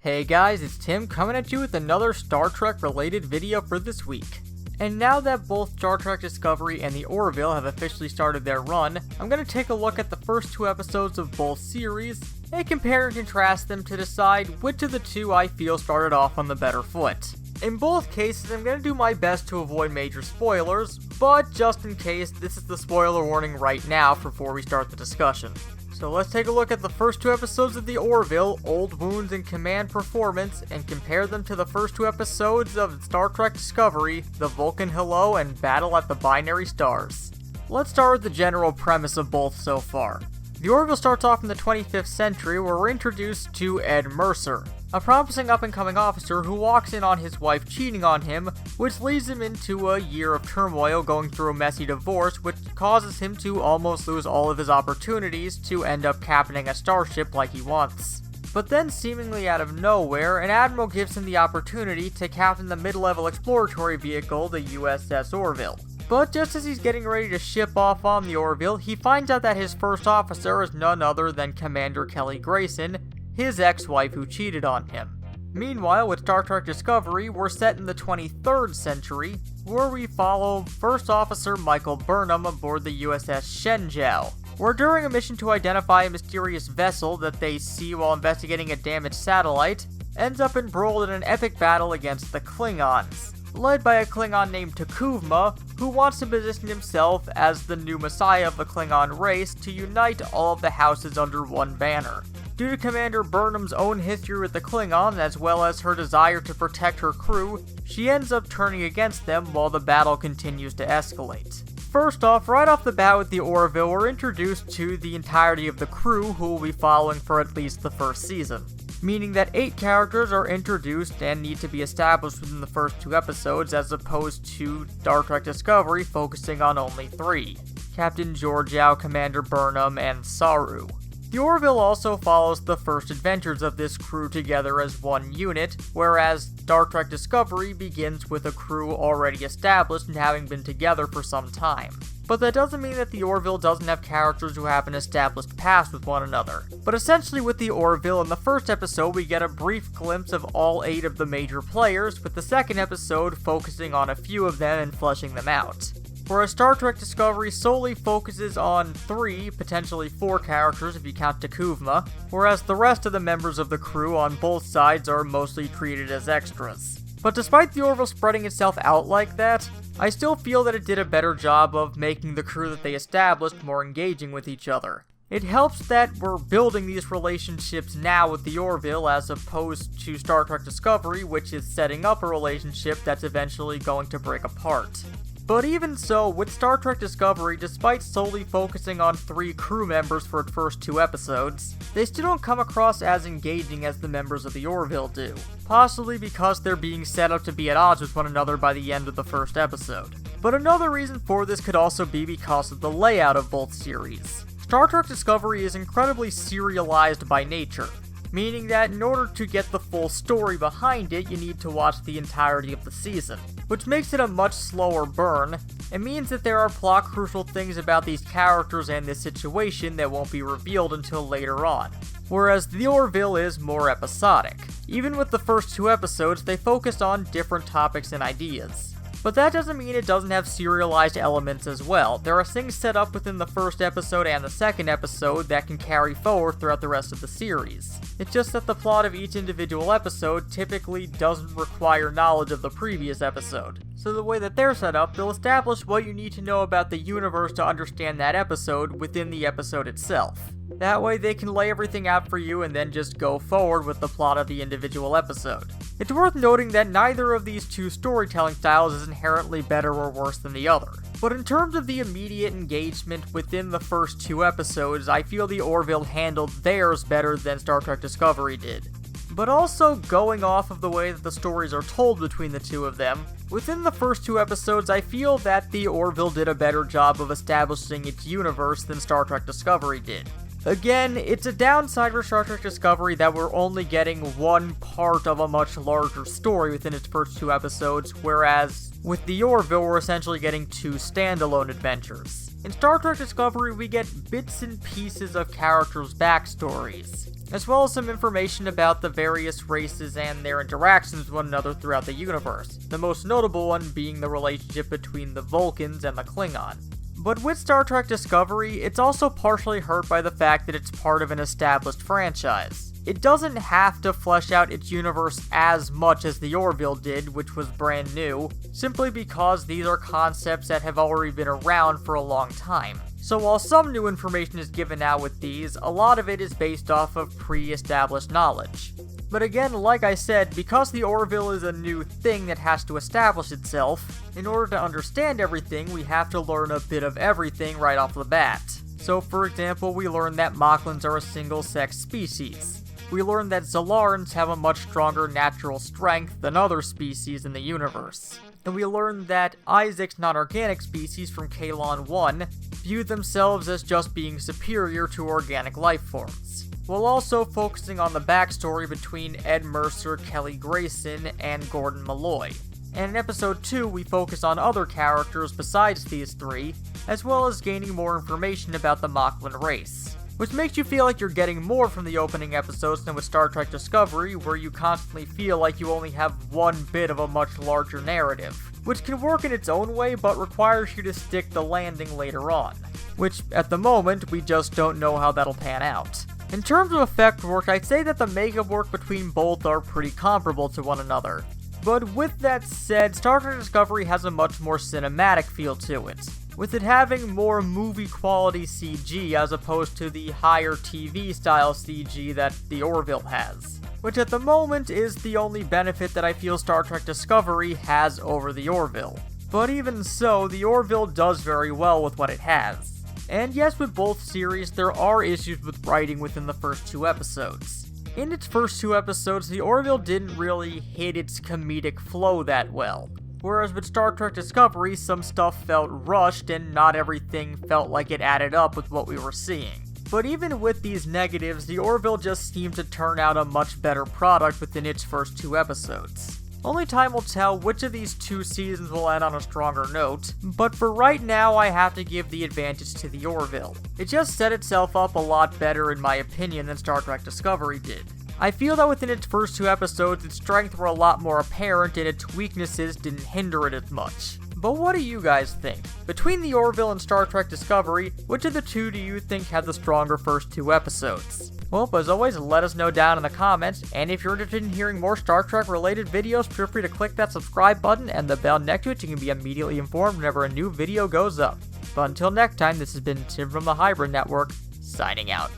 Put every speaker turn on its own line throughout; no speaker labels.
Hey guys, it's Tim coming at you with another Star Trek related video for this week. And now that both Star Trek Discovery and the Orville have officially started their run, I'm going to take a look at the first two episodes of both series and compare and contrast them to decide which of the two I feel started off on the better foot. In both cases, I'm going to do my best to avoid major spoilers, but just in case, this is the spoiler warning right now before we start the discussion. So let's take a look at the first two episodes of the Orville, Old Wounds and Command Performance, and compare them to the first two episodes of Star Trek Discovery, The Vulcan Hello and Battle at the Binary Stars. Let's start with the general premise of both so far. The Orville starts off in the 25th century where we're introduced to Ed Mercer, a promising up-and-coming officer who walks in on his wife cheating on him, which leads him into a year of turmoil going through a messy divorce, which causes him to almost lose all of his opportunities to end up captaining a starship like he wants. But then, seemingly out of nowhere, an admiral gives him the opportunity to captain the mid-level exploratory vehicle, the USS Orville. But just as he's getting ready to ship off on the Orville, he finds out that his first officer is none other than Commander Kelly Grayson, his ex-wife who cheated on him. Meanwhile, with Star Trek Discovery, we're set in the 23rd century, where we follow First Officer Michael Burnham aboard the USS Shenzhou, where during a mission to identify a mysterious vessel that they see while investigating a damaged satellite, ends up embroiled in an epic battle against the Klingons, led by a Klingon named Takuvma, who wants to position himself as the new messiah of the Klingon race to unite all of the houses under one banner. Due to Commander Burnham's own history with the Klingons, as well as her desire to protect her crew, she ends up turning against them while the battle continues to escalate. First off, right off the bat with the Orville, we're introduced to the entirety of the crew who will be following for at least the first season, meaning that 8 characters are introduced and need to be established within the first 2 episodes as opposed to Star Trek Discovery focusing on only 3, Captain Georgiou, Commander Burnham, and Saru. The Orville also follows the first adventures of this crew together as one unit, whereas Star Trek Discovery begins with a crew already established and having been together for some time. But that doesn't mean that the Orville doesn't have characters who have an established past with one another. But essentially with the Orville, in the first episode we get a brief glimpse of all 8 of the major players, with the second episode focusing on a few of them and fleshing them out. Whereas Star Trek Discovery solely focuses on 3, potentially 4 characters if you count Takuvma, whereas the rest of the members of the crew on both sides are mostly treated as extras. But despite the Orville spreading itself out like that, I still feel that it did a better job of making the crew that they established more engaging with each other. It helps that we're building these relationships now with the Orville as opposed to Star Trek Discovery, which is setting up a relationship that's eventually going to break apart. But even so, with Star Trek Discovery, despite solely focusing on 3 crew members for its first 2 episodes, they still don't come across as engaging as the members of the Orville do, possibly because they're being set up to be at odds with one another by the end of the first episode. But another reason for this could also be because of the layout of both series. Star Trek Discovery is incredibly serialized by nature, meaning that in order to get the full story behind it, you need to watch the entirety of the season, which makes it a much slower burn. It means that there are plot-crucial things about these characters and this situation that won't be revealed until later on, whereas the Orville is more episodic. Even with the first 2 episodes, they focus on different topics and ideas. But that doesn't mean it doesn't have serialized elements as well. There are things set up within the first episode and the second episode that can carry forward throughout the rest of the series. It's just that the plot of each individual episode typically doesn't require knowledge of the previous episode. So the way that they're set up, they'll establish what you need to know about the universe to understand that episode within the episode itself. That way they can lay everything out for you and then just go forward with the plot of the individual episode. It's worth noting that neither of these 2 storytelling styles is inherently better or worse than the other. But in terms of the immediate engagement within the first 2 episodes, I feel the Orville handled theirs better than Star Trek Discovery did. But also, going off of the way that the stories are told between the 2 of them, within the first 2 episodes I feel that the Orville did a better job of establishing its universe than Star Trek Discovery did. Again, it's a downside for Star Trek Discovery that we're only getting one part of a much larger story within its first 2 episodes, whereas with the Orville we're essentially getting 2 standalone adventures. In Star Trek Discovery, we get bits and pieces of characters' backstories, as well as some information about the various races and their interactions with one another throughout the universe, the most notable one being the relationship between the Vulcans and the Klingon. But with Star Trek Discovery, it's also partially hurt by the fact that it's part of an established franchise. It doesn't have to flesh out its universe as much as the Orville did, which was brand new, simply because these are concepts that have already been around for a long time. So while some new information is given out with these, a lot of it is based off of pre-established knowledge. But again, like I said, because the Orville is a new thing that has to establish itself, in order to understand everything, we have to learn a bit of everything right off the bat. So for example, we learn that Moclans are a single-sex species. We learn that Zollarans have a much stronger natural strength than other species in the universe. And we learn that Isaac's non-organic species from Kalon 1 view themselves as just being superior to organic life forms, while also focusing on the backstory between Ed Mercer, Kelly Grayson, and Gordon Malloy. And in episode 2, we focus on other characters besides these three, as well as gaining more information about the Moclan race, which makes you feel like you're getting more from the opening episodes than with Star Trek Discovery, where you constantly feel like you only have one bit of a much larger narrative, which can work in its own way but requires you to stick the landing later on, which at the moment we just don't know how that'll pan out. In terms of effect work, I'd say that the makeup work between both are pretty comparable to one another. But with that said, Star Trek Discovery has a much more cinematic feel to it, with it having more movie-quality CG as opposed to the higher TV-style CG that the Orville has, which at the moment is the only benefit that I feel Star Trek Discovery has over the Orville. But even so, the Orville does very well with what it has. And yes, with both series, there are issues with writing within the first 2 episodes. In its first 2 episodes, the Orville didn't really hit its comedic flow that well. Whereas with Star Trek Discovery, some stuff felt rushed and not everything felt like it added up with what we were seeing. But even with these negatives, the Orville just seemed to turn out a much better product within its first 2 episodes. Only time will tell which of these 2 seasons will end on a stronger note, but for right now I have to give the advantage to the Orville. It just set itself up a lot better in my opinion than Star Trek Discovery did. I feel that within its first 2 episodes, its strengths were a lot more apparent and its weaknesses didn't hinder it as much. But what do you guys think? Between the Orville and Star Trek Discovery, which of the 2 do you think had the stronger first 2 episodes? Well, as always, let us know down in the comments, and if you're interested in hearing more Star Trek related videos, feel free to click that subscribe button and the bell next to it so you can be immediately informed whenever a new video goes up. But until next time, this has been Tim from the Hybrid Network, signing out.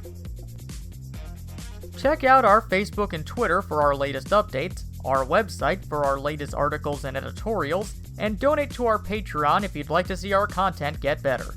Check out our Facebook and Twitter for our latest updates, our website for our latest articles and editorials, and donate to our Patreon if you'd like to see our content get better.